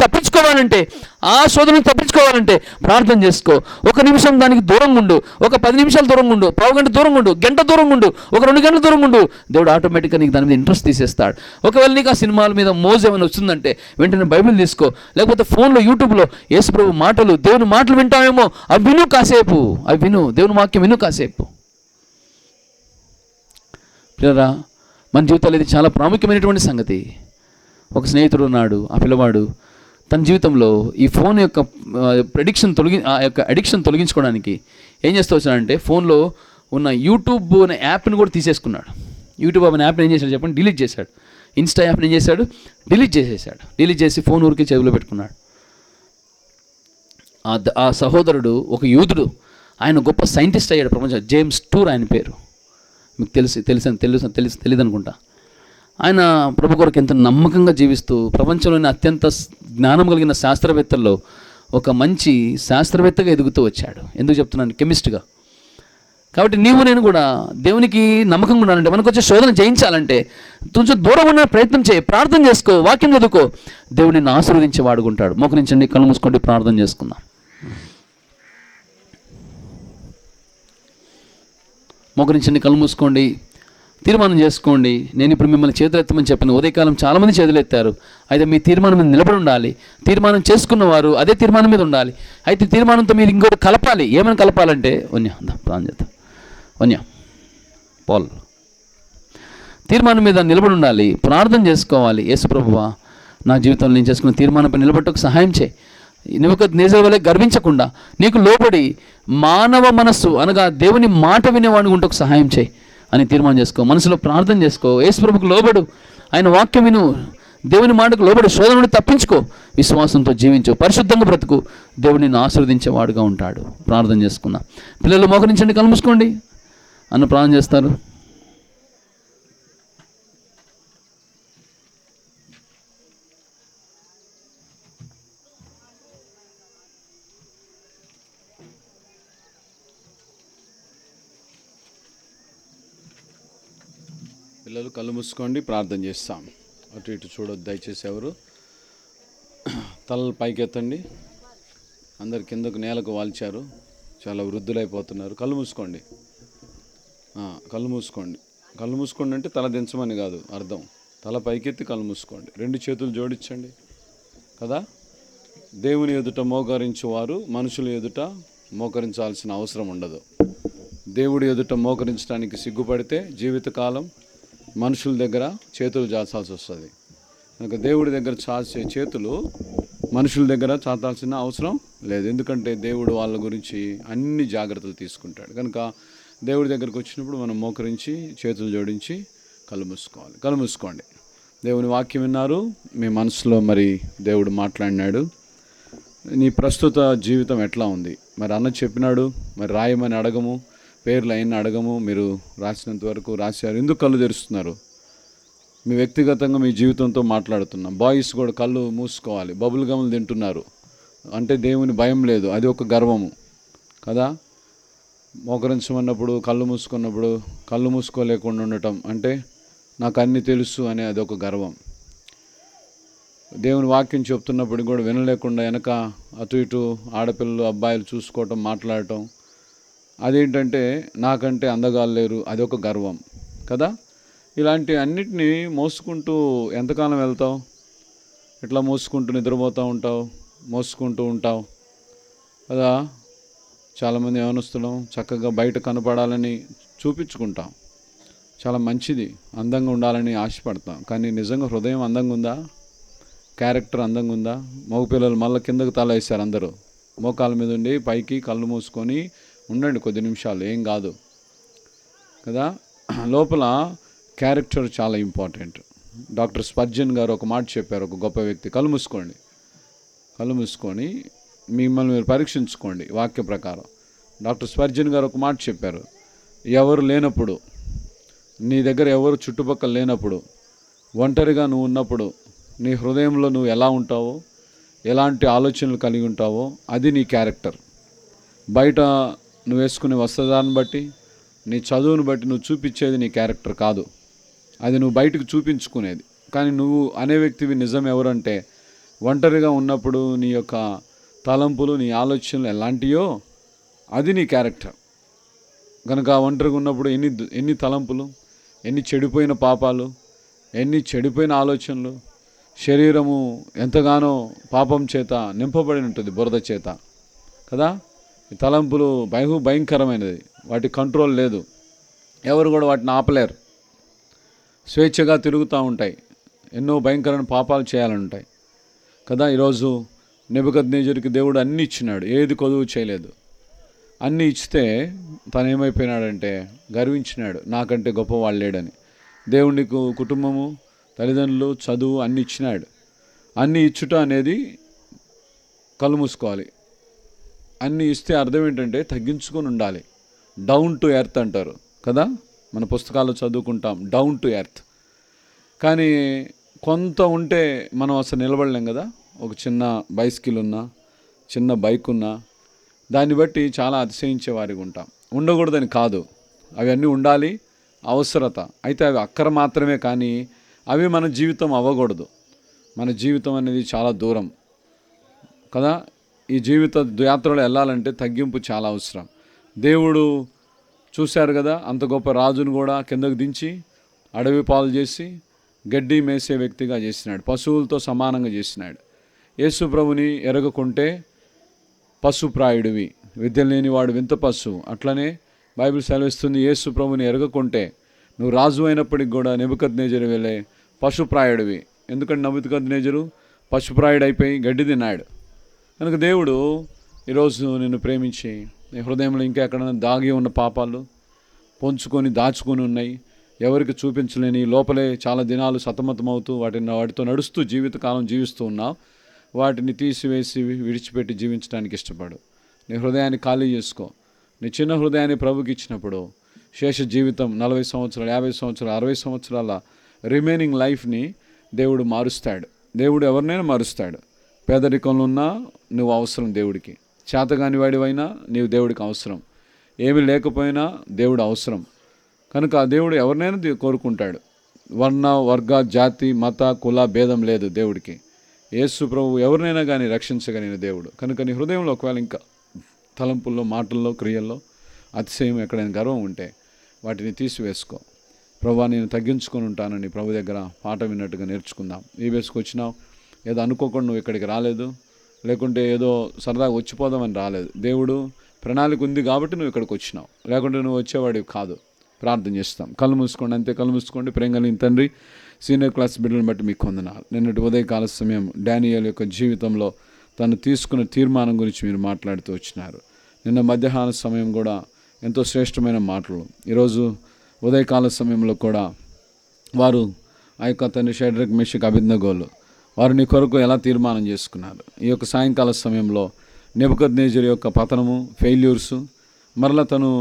తప్పించుకోవాలంటే ప్రార్థన చేసుకో. 1 నిమిషం దానికి దూరంగా ఉండు, ఒక 10 నిమిషాలు దూరంగా ఉండు, పావు గంట దూరంగా ఉండు, గంట దూరంగా ఉండు, ఒక 2 గంటల దూరంగా ఉండు. దేవుడు ఆటోమేటిక్గా నీకు దాని మీద ఇంట్రెస్ట్ తీసేస్తాడు. ఒకవేళ నీకు ఆ సినిమాల మీద మోజు ఏమైనా వస్తుందంటే వెంటనే బైబిల్ తీసుకో, లేకపోతే ఫోన్లో యూట్యూబ్లో యేసుప్రభు మాటలు, దేవుని మాటలు వింటామేమో, అవి విను కాసేపు, దేవుని వాక్యం విను కాసేపు. పిల్లరా, మన జీవితాలు ఇది చాలా ప్రాముఖ్యమైనటువంటి సంగతి. ఒక స్నేహితుడు ఉన్నాడు, ఆ పిల్లవాడు తన జీవితంలో ఈ ఫోన్ యొక్క అడిక్షన్ తొలగించుకోవడానికి ఏం చేస్తూ వచ్చాడంటే ఫోన్లో ఉన్న యూట్యూబ్ అనే యాప్ని కూడా తీసేసుకున్నాడు. యూట్యూబ్ అనే యాప్ని ఏం చేశాడు చెప్పండి? డిలీట్ చేశాడు. ఇన్స్టా యాప్ని ఏం చేశాడు, డిలీట్ చేసి ఫోన్ ఊరికి చెవిలో పెట్టుకున్నాడు. ఆ సహోదరుడు ఒక యూదుడు, ఆయన గొప్ప సైంటిస్ట్ అయ్యాడు ప్రపంచం. జేమ్స్ టూర్ ఆయన పేరు. మీకు తెలియదు అనుకుంటా. ఆయన ప్రభు కొరకు ఎంత నమ్మకంగా జీవిస్తూ ప్రపంచంలోని అత్యంత జ్ఞానం కలిగిన శాస్త్రవేత్తల్లో ఒక మంచి శాస్త్రవేత్తగా ఎదుగుతూ వచ్చాడు. ఎందుకు చెప్తున్నాను? కెమిస్ట్గా. కాబట్టి నీవు నేను కూడా దేవునికి నమ్మకంగా ఉండాలంటే, మనకు వచ్చే శోధన జయించాలంటే కొంచెం దూరం ఉన్న ప్రయత్నం చేయి, ప్రార్థన చేసుకో, వాక్యం చదువుకో, దేవుడు నిన్ను ఆశీర్వదించి వాడుకుంటాడు. మోకరించండి, కళ్ళు మూసుకోండి, ప్రార్థన చేసుకుందాం. మోకరించండి, కళ్ళు మూసుకోండి, తీర్మానం చేసుకోండి. నేను ఇప్పుడు మిమ్మల్ని చేతులెత్తమని చెప్పాను. ఉదయకాలం చాలామంది చేతులెత్తారు. అయితే మీ తీర్మానం మీద నిలబడి ఉండాలి. తీర్మానం చేసుకున్నవారు అదే తీర్మానం మీద ఉండాలి. అయితే తీర్మానంతో మీరు ఇంకోటి కలపాలి. ఏమైనా కలపాలంటే పాల్ తీర్మానం మీద నిలబడి ఉండాలి, ప్రార్థన చేసుకోవాలి. యేసు ప్రభువా, నా జీవితంలో నేను చేసుకున్న తీర్మానంపై నిలబట్టకు సహాయం చేయి. నెబుకద్నెజరు వలె గర్వించకుండా నీకు లోబడి మానవ మనస్సు అనగా దేవుని మాట వినేవాడిని ఉంటకు సహాయం చేయి అని తీర్మానం చేసుకో. మనసులో ప్రార్థన చేసుకో. యేసు ప్రభుకు లోబడు, ఆయన వాక్యం విను, దేవుని మాటకు లోబడి శోధన నుండి తప్పించుకో, విశ్వాసంతో జీవించు, పరిశుద్ధంగా బ్రతుకు. దేవుడిని ఆశీర్వదించేవాడుగా ఉంటాడు. ప్రార్థన చేసుకున్నా. పిల్లలు మోకరించండి, కళ్ళు మూసుకోండి. అన్న ప్రార్థన చేస్తారు. పిల్లలు కళ్ళు మూసుకోండి, ప్రార్థన చేస్తాం. అటు ఇటు చూడొద్దు దయచేసి. ఎవరు తలలు పైకెత్తండి. అందరు కిందకు నేలకు వాల్చారు, చాలా వృద్ధులైపోతున్నారు. కళ్ళు మూసుకోండి, కళ్ళు మూసుకోండి అంటే తల దించమని కాదు అర్థం. తల పైకెత్తి కళ్ళు మూసుకోండి. రెండు చేతులు జోడించండి కదా. దేవుని ఎదుట మోకరించేవారు మనుషుల ఎదుట మోకరించాల్సిన అవసరం ఉండదు. దేవుడి ఎదుట మోకరించడానికి సిగ్గుపడితే జీవితకాలం మనుషుల దగ్గర చేతులు చాచాల్సి వస్తుంది. కనుక దేవుడి దగ్గర చాచే చేతులు మనుషుల దగ్గర చాచాల్సిన అవసరం లేదు. ఎందుకంటే దేవుడు వాళ్ళ గురించి అన్ని జాగ్రత్తలు తీసుకుంటాడు. కనుక దేవుడి దగ్గరకు వచ్చినప్పుడు మనం మోకరించి చేతులు జోడించి కళ్ళు మూసుకోవాలి. కళ్ళు మూసుకోండి. దేవుని వాక్యం విన్నారు, మీ మనసులో మరి దేవుడు మాట్లాడినాడు. నీ ప్రస్తుత జీవితం ఎట్లా ఉంది? మరి అన్న చెప్పినాడు, మరి రాయమని అడగము, పేర్లు అయిన అడగము. మీరు రాసినంత వరకు రాశారు. ఎందుకు కళ్ళు తెరుస్తున్నారు? మీ వ్యక్తిగతంగా మీ జీవితంతో మాట్లాడుతున్నాం. బాయ్స్ కూడా కళ్ళు మూసుకోవాలి. బబుల్ గమ్లు తింటున్నారు అంటే దేవుని భయం లేదు, అది ఒక గర్వము కదా. మోకరించమన్నప్పుడు కళ్ళు మూసుకున్నప్పుడు కళ్ళు మూసుకోలేకుండా ఉండటం అంటే నాకు అన్నీ తెలుసు అనే అదొక గర్వం. దేవుని వాక్యం చెప్తున్నప్పుడు కూడా వినలేకుండా వెనక అటు ఇటు ఆడపిల్లలు అబ్బాయిలు చూసుకోవటం, మాట్లాడటం, అదేంటంటే నాకంటే అందగాళ్ళు లేరు, అదొక గర్వం కదా. ఇలాంటి అన్నిటినీ మోసుకుంటూ ఎంతకాలం వెళ్తావు? ఇట్లా మోసుకుంటూ నిద్రపోతూ ఉంటావు, మోసుకుంటూ ఉంటావు కదా. చాలామంది ఏమనుస్తున్నాం, చక్కగా బయట కనపడాలని చూపించుకుంటాం, చాలా మంచిది, అందంగా ఉండాలని ఆశపడతాం. కానీ నిజంగా హృదయం అందంగా ఉందా? క్యారెక్టర్ అందంగా ఉందా? మగపిల్లలు మళ్ళీ కిందకు తల వేశారు. అందరూ మోకాల మీద ఉండి పైకి కళ్ళు మూసుకొని ఉండండి కొద్ది నిమిషాలు, ఏం కాదు కదా. లోపల క్యారెక్టర్ చాలా ఇంపార్టెంట్. డాక్టర్ స్పర్జన్ గారు ఒక మాట చెప్పారు, ఒక గొప్ప వ్యక్తి. కళ్ళు మూసుకొని మిమ్మల్ని మీరు పరీక్షించుకోండి వాక్య ప్రకారం. డాక్టర్ స్పర్జన్ గారు ఒక మాట చెప్పారు, ఎవరు లేనప్పుడు, నీ దగ్గర ఎవరు చుట్టుపక్కల లేనప్పుడు, ఒంటరిగా నువ్వు ఉన్నప్పుడు నీ హృదయంలో నువ్వు ఎలా ఉంటావో, ఎలాంటి ఆలోచనలు కలిగి ఉంటావో అది నీ క్యారెక్టర్. బయట నువ్వు వేసుకునే వస్త్రధాన్ని బట్టి, నీ చదువును బట్టి నువ్వు చూపించేది నీ క్యారెక్టర్ కాదు, అది నువ్వు బయటకు చూపించుకునేది. కానీ నువ్వు అనే వ్యక్తివి నిజం ఎవరంటే, ఒంటరిగా ఉన్నప్పుడు నీ యొక్క తలంపులు, నీ ఆలోచనలు ఎలాంటియో అది నీ క్యారెక్టర్. కనుక ఒంటరిగా ఉన్నప్పుడు ఎన్ని తలంపులు, ఎన్ని చెడిపోయిన పాపాలు, ఎన్ని చెడిపోయిన ఆలోచనలు, శరీరము ఎంతగానో పాపం చేత నింపబడి ఉంటుంది, బురద చేత కదా. ఈ తలంపులు భయంకరమైనది, వాటి కంట్రోల్ లేదు, ఎవరు కూడా వాటిని ఆపలేరు, స్వేచ్ఛగా తిరుగుతూ ఉంటాయి, ఎన్నో భయంకరమైన పాపాలు చేయాలని ఉంటాయి కదా. ఈరోజు నెబుకద్నెజరుకి దేవుడు అన్నీ ఇచ్చినాడు, ఏది కొదువు చేయలేదు. అన్నీ ఇచ్చితే తను ఏమైపోయినాడంటే గర్వించినాడు, నాకంటే గొప్పవాళ్ళు లేడని. దేవునికి కుటుంబము, తల్లిదండ్రులు, చదువు అన్నీ ఇచ్చినాడు. అన్నీ ఇచ్చుట అనేది కళ్ళు మూసుకోవాలి. అన్నీ ఇస్తే అర్థం ఏంటంటే తగ్గించుకొని ఉండాలి. డౌన్ టు ఎర్త్ అంటారు కదా, మన పుస్తకాల్లో చదువుకుంటాం డౌన్ టు ఎర్త్. కానీ కొంత ఉంటే మనం అసలు నిలబడలేం కదా. ఒక చిన్న బైసికిల్ ఉన్నా, చిన్న బైక్ ఉన్నా, దాన్ని బట్టి చాలా అతిశయించే వారిగా ఉంటాం. ఉండకూడదని కాదు, అవన్నీ ఉండాలి, అవసరత. అయితే అవి అక్కర మాత్రమే, కానీ అవి మన జీవితం అవ్వకూడదు. మన జీవితం అనేది చాలా దూరం కదా. ఈ జీవిత యాత్రలో వెళ్ళాలంటే తగ్గింపు చాలా అవసరం. దేవుడు చూశారు కదా, అంత గొప్ప రాజును కూడా కిందకు దించి అడవి పాలు చేసి గడ్డి మేసే వ్యక్తిగా చేసినాడు, పశువులతో సమానంగా చేసినాడు. యేసు ప్రభుని ఎరగకుంటే పశుప్రాయుడివి, విద్య లేనివాడు వింత పశువు. అట్లనే బైబిల్ సెలవిస్తుంది, యేసు ప్రభుని ఎరగకుంటే నువ్వు రాజు అయినప్పటికి కూడా నెబుకద్నెజరు వెళ్ళే పశుప్రాయుడివి. ఎందుకంటే నెబుకద్నెజరు పశుప్రాయుడు అయిపోయి గడ్డి తిన్నాడు. కనుక దేవుడు ఈరోజు నిన్ను ప్రేమించి, నీ హృదయంలో ఇంకా ఎక్కడైనా దాగి ఉన్న పాపాలు పొంచుకొని దాచుకొని ఉన్నాయి, ఎవరికి చూపించలేని లోపలే చాలా దినాలు సతమతమవుతూ వాటితో నడుస్తూ జీవితకాలం జీవిస్తూ ఉన్నావు, వాటిని తీసివేసి విడిచిపెట్టి జీవించడానికి ఇష్టపడు. నీ హృదయాన్ని ఖాళీ చేసుకో. నీ చిన్న హృదయాన్ని ప్రభుకి ఇచ్చినప్పుడు శేష జీవితం 40 సంవత్సరాలు, 50 సంవత్సరాలు, 60 సంవత్సరాల రిమైనింగ్ లైఫ్ని దేవుడు మారుస్తాడు. దేవుడు ఎవరినైనా మారుస్తాడు. పేదరికంలో ఉన్నా నువ్వు అవసరం దేవుడికి, చేతగాని వాడివైనా నీవు దేవుడికి అవసరం, ఏమీ లేకపోయినా దేవుడు అవసరం. కనుక ఆ దేవుడు ఎవరినైనా కోరుకుంటాడు. వర్ణ, వర్గ, జాతి, మత, కుల భేదం లేదు దేవుడికి. యేసు ప్రభువు ఎవరినైనా కానీ రక్షించగలిగిన దేవుడు. కనుక నీ హృదయంలో ఒకవేళ ఇంకా తలంపుల్లో, మాటల్లో, క్రియల్లో అతిశయం, ఎక్కడైనా గర్వం ఉంటే వాటిని తీసివేసుకో. ప్రభువా నేను తగ్గించుకొని ఉంటానని ప్రభు దగ్గర పాట విన్నట్టుగా నేర్చుకుందాం. ఈ వేసుకు వచ్చినావు, ఏదో అనుకోకుండా నువ్వు ఇక్కడికి రాలేదు, లేకుంటే ఏదో సరదాగా వచ్చిపోదామని రాలేదు. దేవుడు ప్రణాళిక ఉంది కాబట్టి నువ్వు ఇక్కడికి వచ్చినావు, లేకుంటే నువ్వు వచ్చేవాడివి కాదు. ప్రార్థన చేస్తాం. కళ్ళు మూసుకోండి, అంతే కళ్ళు మూసుకోండి. ప్రేమ కలిగిన తండ్రి, సీనియర్ క్లాస్ బిడ్డలను బట్టి మీకు వందనాలు. నిన్నటి ఉదయకాల సమయం డానియేల్ యొక్క జీవితంలో తను తీసుకున్న తీర్మానం గురించి మీరు మాట్లాడుతూ వచ్చినారు. నిన్న మధ్యాహ్న సమయం కూడా ఎంతో శ్రేష్టమైన మాటలు. ఈరోజు ఉదయకాల సమయంలో కూడా వారు ఆ యొక్క తండ్రి షడ్రక్, మెషక్, అబేద్నెగోలు వారు నీ కొరకు ఎలా తీర్మానం చేసుకున్నారు. ఈ యొక్క సాయంకాల సమయంలో నెబుకద్నెజరు యొక్క పతనము, ఫెయిల్యూర్సు, మరలా తను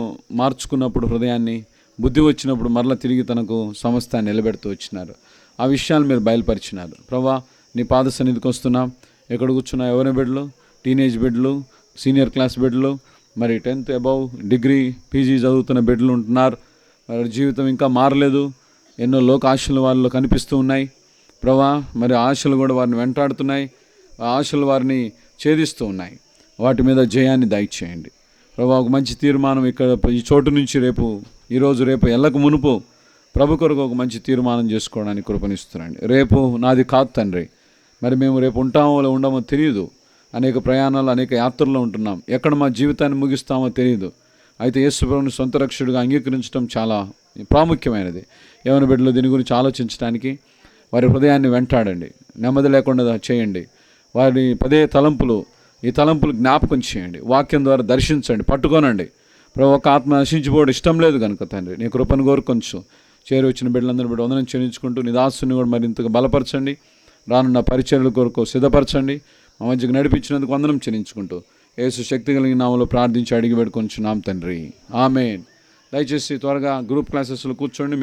మార్చుకున్నప్పుడు హృదయాన్ని, బుద్ధి వచ్చినప్పుడు మరలా తిరిగి తనకు సమస్తాన్ని నిలబెడుతూ వచ్చినారు. ఆ విషయాలు మీరు బయలుపరిచినారు. ప్రభా నీ పాద సన్నిధికి వస్తున్నాం. ఎక్కడ కూర్చున్నా ఎవరి బిడ్డలు, టీనేజ్ బిడ్డలు, సీనియర్ క్లాస్ బిడ్డలు, మరి 10th అబౌవ్, డిగ్రీ, పీజీ చదువుతున్న బిడ్డలు ఉంటున్నారు. వారి జీవితం ఇంకా మారలేదు. ఎన్నో లోక ఆశలు వారిలో కనిపిస్తూ ఉన్నాయి. ప్రభా మరి ఆశలు కూడా వారిని వెంటాడుతున్నాయి. ఆ ఆశలు వారిని ఛేదిస్తూ ఉన్నాయి. వాటి మీద జయాన్ని దయచేయండి ప్రభా. ఒక మంచి తీర్మానం ఇక్కడ ఈ చోటు నుంచి రేపు ఎల్లకు మునుపు ప్రభు కొరకు ఒక మంచి తీర్మానం చేసుకోవడానికి కృపణిస్తున్నాండి. రేపు నాది కాదు తండ్రి, మరి మేము రేపు ఉంటామో ఉండమో తెలియదు. అనేక ప్రయాణాలు, అనేక యాత్రల్లో ఉంటున్నాం. ఎక్కడ మా జీవితాన్ని ముగిస్తామో తెలియదు. అయితే యేసు ప్రభువుని సొంత రక్షకుడిగా అంగీకరించడం చాలా ప్రాముఖ్యమైనది. యవ్వన బిడ్డలు దీని గురించి ఆలోచించడానికి వారి హృదయాన్ని వెంటాడండి, నెమ్మది లేకుండా చేయండి. వారి పదే తలంపులు, ఈ తలంపులు జ్ఞాపకం చేయండి. వాక్యం ద్వారా దర్శించండి, పట్టుకోనండి. ప్రభు ఒక ఆత్మ నశించిపోవడం ఇష్టం లేదు కనుక తండ్రి నీ కృపను కోరుకొంచు. చేరి వచ్చిన బిడ్డలందరూ బిడ్డ వందనం చెల్లించుకుంటూ నీ దాసుని కూడా మరింతగా బలపరచండి. రానున్న పరిచర్యల కొరకు సిద్ధపరచండి. మా మధ్యకు నడిపించినందుకు వందనం చెల్లించుకుంటూ యేసు శక్తి కలిగిన నామములో ప్రార్థించి అడిగి పెట్టుకొంచున్నాం తండ్రి, ఆమేన్. దయచేసి త్వరగా గ్రూప్ క్లాసెస్లో కూర్చోండి.